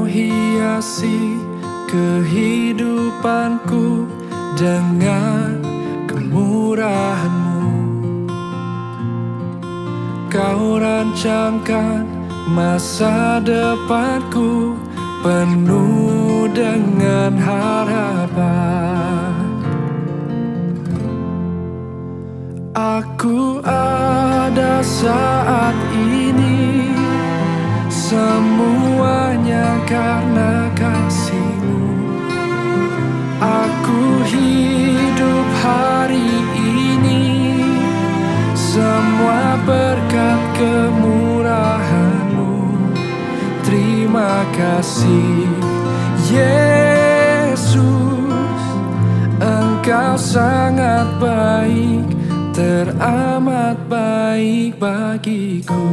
hiasi kehidupanku dengan kemurahan-Mu. Kau rancangkan masa depanku penuh dengan harapan. Aku ada saat ini, semuanya karena kasih-Mu. Aku hidup hari ini, semua berkat kemurahan-Mu. Terima kasih Yesus, Engkau sangat baik, teramat baik bagiku.